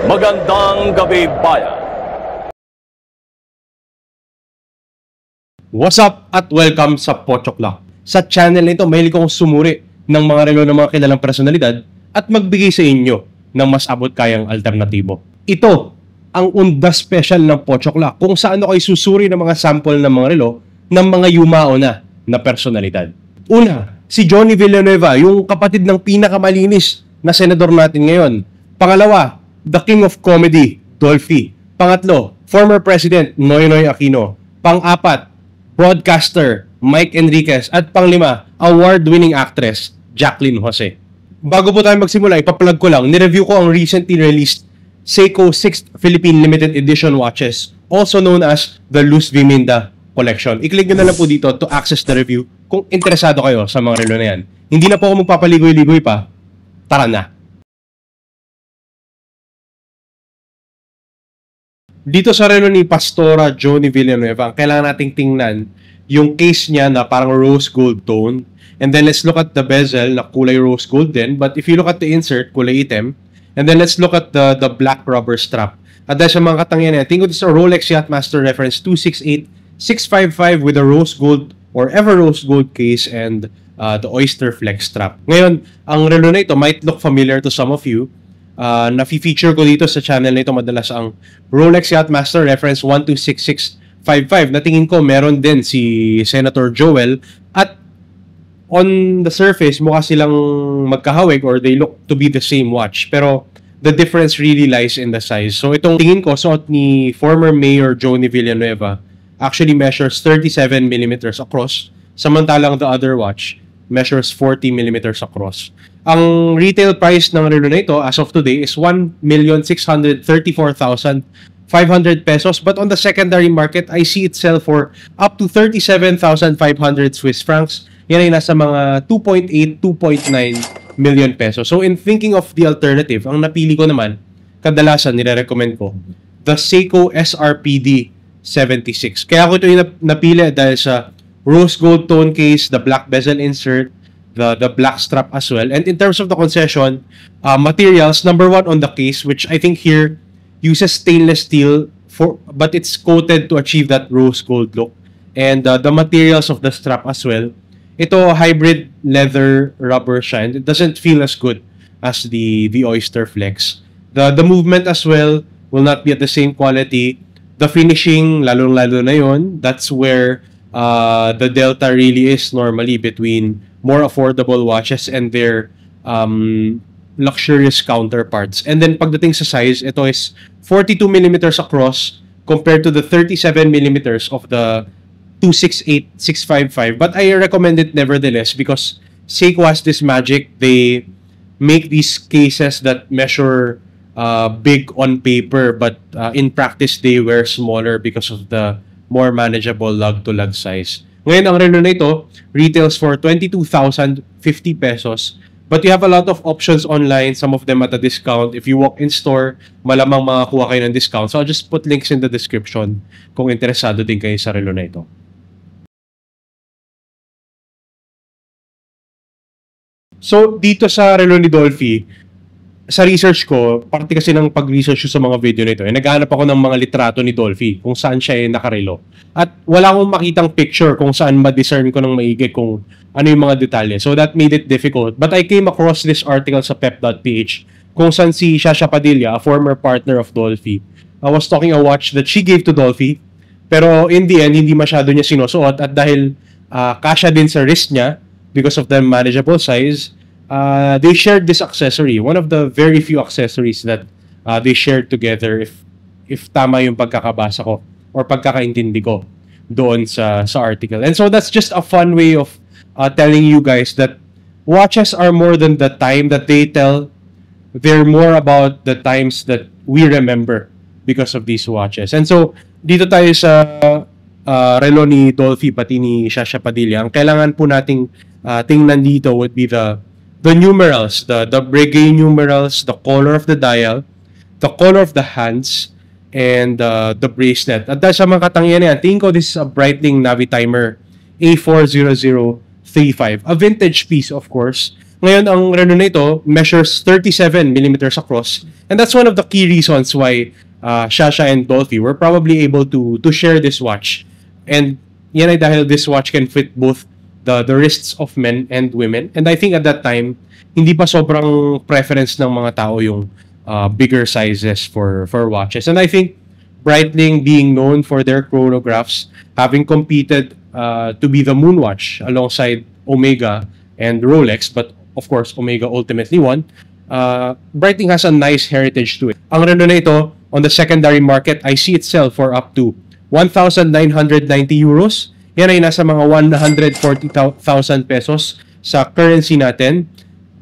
Magandang gabi, bayan! What's up at welcome sa Pochoklak. Sa channel na ito, mahilig akong sumuri ng mga relo ng mga kilalang personalidad at magbigay sa inyo ng mas abot kayang alternatibo. Ito ang Unda Special ng Pochoklak kung saan ako ay susuri ng mga sample ng mga relo ng mga yumao na personalidad. Una, si Johnny Villanueva, yung kapatid ng pinakamalinis na senador natin ngayon. Pangalawa, the King of Comedy, Dolphy. Pangatlo, former President Noynoy Aquino. Pang-apat, broadcaster Mike Enriquez. At panglima, award-winning actress Jacqueline Jose. Bago po tayo magsimula, ipaplug ko lang, nireview ko ang recently released Seiko 6th Philippine Limited Edition watches, also known as the Luz Viminda Collection. I-click nyo na lang po dito to access the review kung interesado kayo sa mga relo na yan. Hindi na po ako magpapaligoy-ligoy pa. Tara na! Dito sa relo ni Pastora Johnny Villanueva, ang kailangan nating tingnan yung case niya na parang rose gold tone. And then let's look at the bezel na kulay rose gold din. But if you look at the insert, kulay itim. And then let's look at the black rubber strap. At dahil sa mga katangian niya, tingin ko this is a Rolex Yachtmaster reference 268655 with a rose gold or ever rose gold case and the Oyster Flex strap. Ngayon, ang relo na ito might look familiar to some of you. Na-feature ko dito sa channel na ito madalas ang Rolex Yachtmaster reference 126655 na tingin ko meron din si Senator Joel at on the surface mukha silang magkahawig or they look to be the same watch pero the difference really lies in the size. So itong tingin ko suot ni former Mayor Johnny Villanueva actually measures 37mm across samantalang the other watch measures 40mm across. Ang retail price ng relo na ito as of today is 1,634,500 pesos. But on the secondary market, I see it sell for up to 37,500 Swiss francs. Yan ay nasa mga 2.8, 2.9 million pesos. So in thinking of the alternative, ang napili ko naman, kadalasan nire-recommend ko, the Seiko SRPD 76. Kaya ako ito yung napili dahil sa rose gold tone case, the black bezel insert, the black strap as well. And in terms of the concession, materials, number one on the case, which I think here uses stainless steel, but it's coated to achieve that rose gold look. And the materials of the strap as well, ito hybrid leather rubber shine. It doesn't feel as good as the Oyster Flex. The movement as well will not be at the same quality. The finishing, lalo-lalo na yun, that's where the delta really is normally between more affordable watches and their luxurious counterparts. And then pagdating sa size, ito is 42mm across compared to the 37mm of the 268655. But I recommend it nevertheless because Seiko has this magic. They make these cases that measure big on paper, but in practice they wear smaller because of the more manageable lug-to-lug size. Ngayon, ang relo na ito retails for 22,050 pesos. But you have a lot of options online, some of them at a discount. If you walk in store, malamang makakuha kayo ng discount. So I'll just put links in the description kung interesado din kayo sa relo na ito. So dito sa relo ni Dolphy, sa research ko, parte kasi ng pag-research sa mga video nito, naghahanap ako ng mga litrato ni Dolphy kung saan siya ay nakarelo. At wala akong makitang picture kung saan ma-discern ko ng maigi kung ano yung mga detalye. So that made it difficult. But I came across this article sa pep.ph kung saan si Shasha Padilla, a former partner of Dolphy, was talking a watch that she gave to Dolphy. Pero in the end, hindi masyado niya sinusuot at dahil kasya din sa wrist niya because of the manageable size, they shared this accessory, one of the very few accessories that they shared together if tama yung pagkakabasa ko or pagkakaintindi ko doon sa article. And so that's just a fun way of telling you guys that watches are more than the time that they tell. They're more about the times that we remember because of these watches. And so dito tayo sa relo ni Dolphy pati ni Shasha Padilla. Ang kailangan po nating tingnan dito would be the numerals, the Breguet numerals, the color of the dial, the color of the hands, and the bracelet. At dahil sa mga katangian yan, tingin ko this is a Breitling Navitimer A40035. A vintage piece, of course. Ngayon, ang relo na ito measures 37 millimeters across. And that's one of the key reasons why Shasha and Dolphy were probably able to share this watch. And yan ay dahil this watch can fit both the wrists of men and women. And I think at that time, hindi pa sobrang preference ng mga tao yung bigger sizes for watches. And I think Breitling, being known for their chronographs, having competed to be the Moonwatch alongside Omega and Rolex, but of course Omega ultimately won. Breitling has a nice heritage to it. Ang relo na ito on the secondary market, I see it sell for up to 1,990 euros. Yan ay nasa mga 140,000 pesos sa currency natin,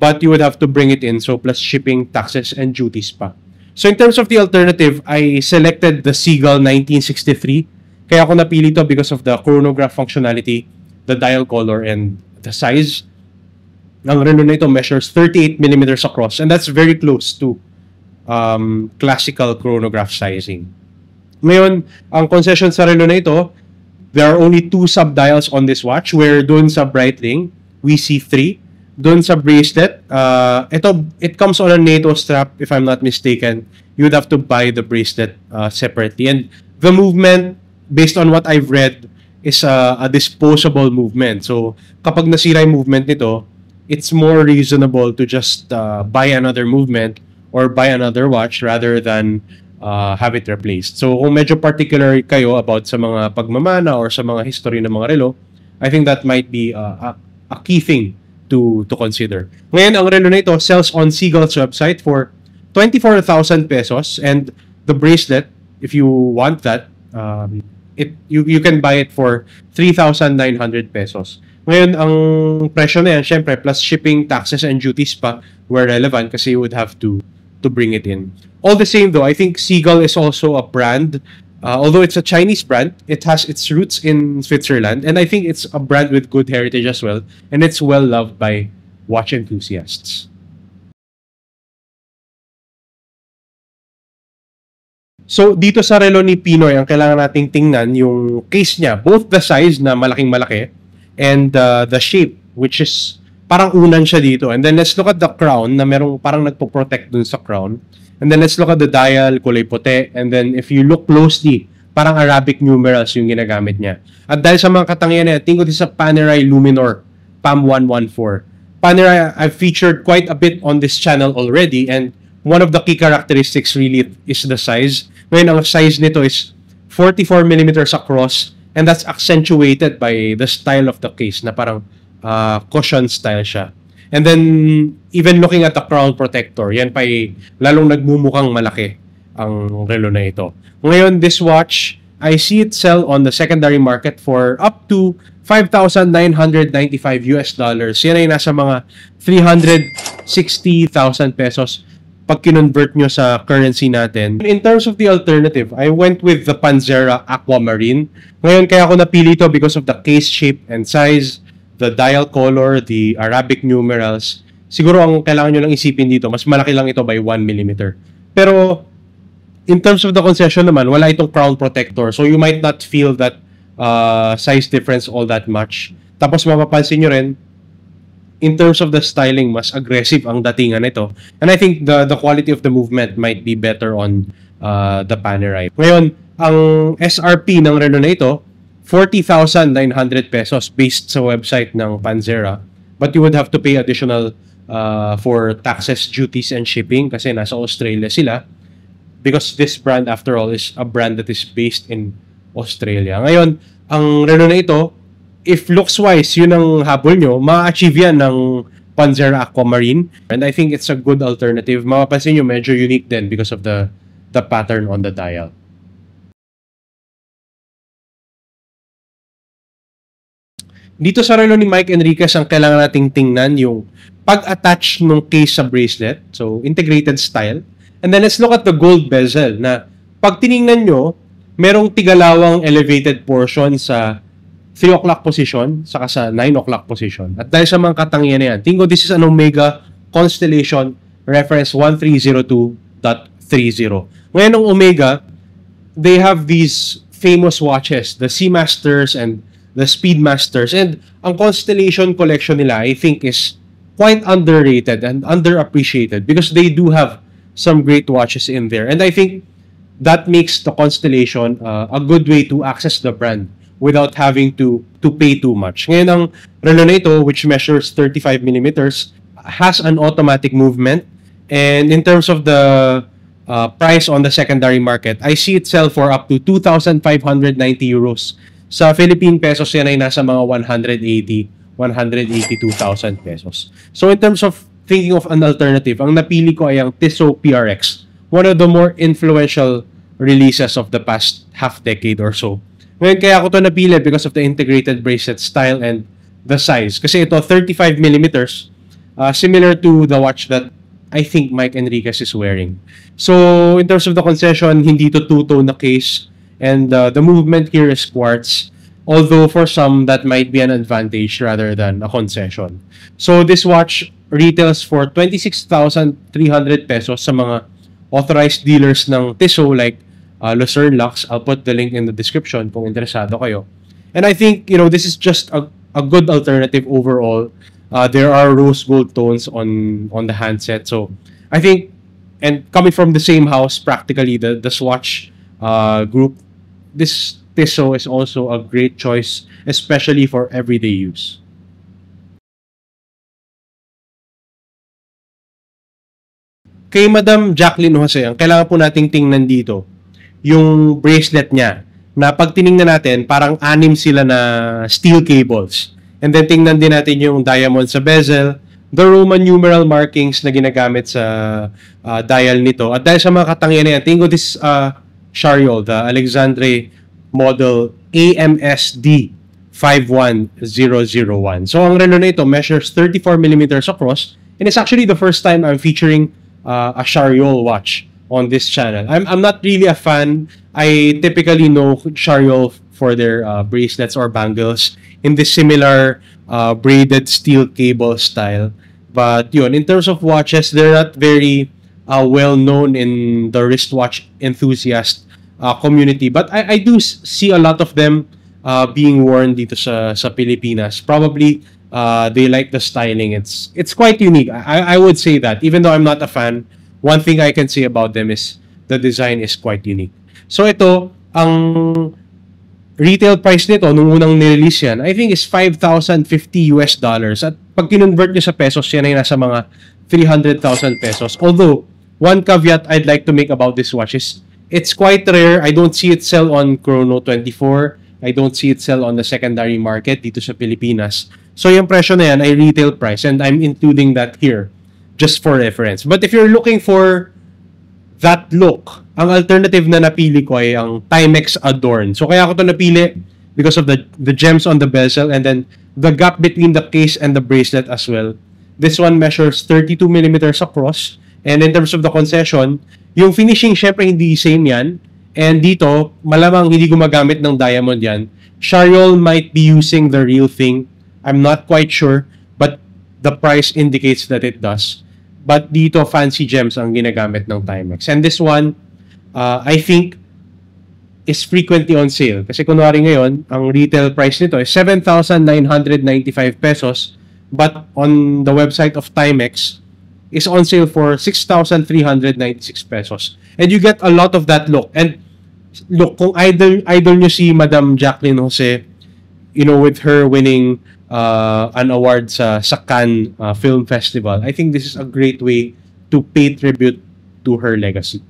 but you would have to bring it in, so plus shipping, taxes, and duties pa. So in terms of the alternative, I selected the Seagull 1963. Kaya ako napili to because of the chronograph functionality, the dial color, and the size. Ang relo na ito measures 38 millimeters across, and that's very close to classical chronograph sizing. Ngayon, ang concession sa relo na ito, there are only 2 sub-dials on this watch, where doon sa Breitling, we see 3. Doon sa bracelet, it comes on a NATO strap, if I'm not mistaken. You would have to buy the bracelet separately. And the movement, based on what I've read, is a disposable movement. So, kapag nasira yung movement nito, it's more reasonable to just buy another movement or buy another watch rather than have it replaced. So, kung medyo particular kayo about sa mga pagmamana or sa mga history ng mga relo, I think that might be a key thing to consider. Ngayon, ang relo na ito sells on Seagull's website for 24,000 pesos, and the bracelet, if you want that, you can buy it for 3,900 pesos. Ngayon, ang presyo na yan, syempre, plus shipping, taxes, and duties pa were relevant kasi you would have to bring it in. All the same though, I think Seagull is also a brand. Although it's a Chinese brand, it has its roots in Switzerland, and I think it's a brand with good heritage as well, and it's well loved by watch enthusiasts. So, dito sa relo ni Pinoy, ang kailangan nating tingnan yung case niya, both the size na malaking malaki and the shape, which is parang unan siya dito. And then let's look at the crown na merong parang nagpo-protect dun sa crown. And then let's look at the dial, kulay puti. And then if you look closely, parang Arabic numerals yung ginagamit niya. At dahil sa mga katangian niya, tingin ko din sa Panerai Luminor PAM 114. Panerai, I've featured quite a bit on this channel already, and one of the key characteristics really is the size. Ngayon, ang size nito is 44 millimeters across, and that's accentuated by the style of the case na parang cushion style siya. And then, even looking at the crown protector, yan pa lalong nagmumukhang malaki ang relo na ito. Ngayon, this watch, I see it sell on the secondary market for up to $5,995 US dollars. Yan ay nasa mga 360,000 pesos pag kinonvert nyo sa currency natin. In terms of the alternative, I went with the Panzera Aquamarine. Ngayon, kaya ako napili ito because of the case shape and size, the dial color, the Arabic numerals. Siguro ang kailangan nyo lang isipin dito, mas malaki lang ito by 1 millimeter. Pero, in terms of the concession naman, wala itong crown protector. So, you might not feel that size difference all that much. Tapos, mapapansin nyo rin, in terms of the styling, mas aggressive ang datingan nito. And I think the quality of the movement might be better on the Panerai. Ngayon, ang SRP ng relo na ito, 40,900 pesos based sa website ng Panzera. But you would have to pay additional for taxes, duties, and shipping kasi nasa Australia sila. Because this brand, after all, is a brand that is based in Australia. Ngayon, ang relo na ito, if looks-wise, yun ang habol nyo, ma-achieve yan ng Panzera Aquamarine. And I think it's a good alternative. Mapapansin nyo, medyo unique din because of the pattern on the dial. Dito sa relo ni Mike Enriquez, ang kailangan nating tingnan yung pag-attach ng case sa bracelet. So, integrated style. And then, let's look at the gold bezel na pag tiningnan nyo, merong tigalawang elevated portion sa 3 o'clock position saka sa 9 o'clock position. At dahil sa mga katangian na yan, tingko this is an Omega Constellation reference 1302.30. Ngayon ng Omega, they have these famous watches, the Seamasters and the Speedmasters. And ang Constellation collection nila, I think, is quite underrated and underappreciated because they do have some great watches in there. And I think that makes the Constellation a good way to access the brand without having to pay too much. Ngayon, ang relo na ito, which measures 35 millimeters, has an automatic movement. And in terms of the price on the secondary market, I see it sell for up to 2,590 euros. Sa Philippine pesos, yan ay nasa mga 182,000 pesos. So in terms of thinking of an alternative, ang napili ko ay ang Tissot PRX, one of the more influential releases of the past half decade or so. Ngayon, kaya ako to napili because of the integrated bracelet style and the size. Kasi ito, 35 millimeters, similar to the watch that I think Mike Enriquez is wearing. So, in terms of the concession, hindi to two-tone na case. And the movement here is quartz. Although, for some, that might be an advantage rather than a concession. So, this watch retails for 26,300 pesos sa mga authorized dealers ng Tissot like Lucerne Lux. I'll put the link in the description kung interesado kayo. And I think, this is just a good alternative overall. There are rose gold tones on the handset. So, I think, and coming from the same house, practically, the Swatch group, this Tissot is also a great choice, especially for everyday use. Kay Madam Jacqueline Jose, ang kailangan po nating tingnan dito, yung bracelet niya, na pag tiningnan natin, parang 6 sila na steel cables. And then tingnan din natin yung diamond sa bezel, the Roman numeral markings na ginagamit sa dial nito. At dahil sa mga katangian na yan, tingin ko this Chariol, the Alexandre model AMSD 51001. So ang relo na ito measures 34 millimeters across, and it's actually the first time I'm featuring a Chariol watch on this channel. I'm not really a fan. I typically know Chariol for their bracelets or bangles in this similar braided steel cable style. But yun, in terms of watches, they're not very well known in the wristwatch enthusiast community. But I do see a lot of them being worn dito sa Pilipinas. Probably they like the styling. It's quite unique. I would say that. Even though I'm not a fan, one thing I can say about them is the design is quite unique. So ito, ang retail price nito nung unang nirelease yan, I think is $5,050 US. At pag kinonvert nyo sa pesos, yan ay nasa mga 300,000 pesos. Although, one caveat I'd like to make about this watch is it's quite rare. I don't see it sell on Chrono 24. I don't see it sell on the secondary market dito sa Pilipinas. So yung presyo na yan ay retail price, and I'm including that here just for reference. But if you're looking for that look, ang alternative na napili ko ay ang Timex Adorn. So kaya ako to napili because of the gems on the bezel and then the gap between the case and the bracelet as well. This one measures 32 millimeters across, and in terms of the concession, yung finishing syempre hindi same yan, and dito malamang hindi gumagamit ng diamond yan. Chariol might be using the real thing. I'm not quite sure, but the price indicates that it does. But dito, fancy gems ang ginagamit ng Timex. And this one, I think, is frequently on sale. Kasi kunwari ngayon, ang retail price nito is 7,995 pesos. But on the website of Timex, is on sale for 6,396 pesos. And you get a lot of that look. And look, kung idol nyo si Madam Jacqueline Jose, with her winning an award sa Cannes Film Festival, I think this is a great way to pay tribute to her legacy.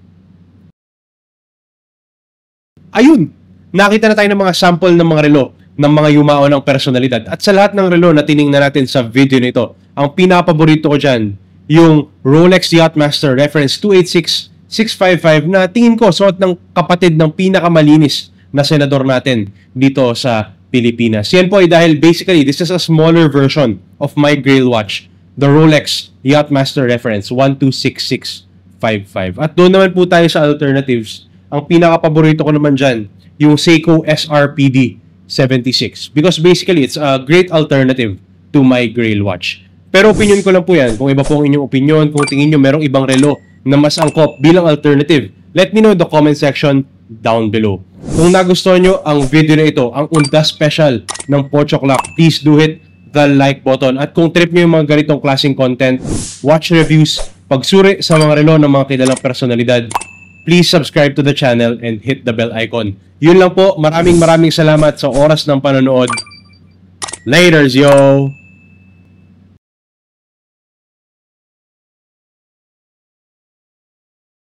Ayun! Nakita na tayo ng mga sample ng mga relo ng mga yumao ng personalidad. At sa lahat ng relo na tiningnan natin sa video nito, ang pinapaborito ko dyan, yung Rolex Yachtmaster Reference 286655 na tingin ko suot ng kapatid ng pinakamalinis na senador natin dito sa Pilipinas. Yan po ay dahil basically this is a smaller version of my Grail watch, the Rolex Yachtmaster Reference 126655. At doon naman po tayo sa alternatives. Ang pinaka-paborito ko naman dyan, yung Seiko SRPD 76. Because basically it's a great alternative to my Grail watch. Pero opinion ko lang po yan. Kung iba po ang inyong opinion, kung tingin nyo merong ibang relo na mas angkop bilang alternative, let me know in the comment section down below. Kung nagustuhan nyo ang video na ito, ang Undas Special ng Pocho Clock, please do hit the like button. At kung trip nyo yung mga ganitong klaseng content, watch reviews, pagsuri sa mga relo ng mga kilalang personalidad, please subscribe to the channel and hit the bell icon. Yun lang po. Maraming salamat sa oras ng panonood. Laters, yo!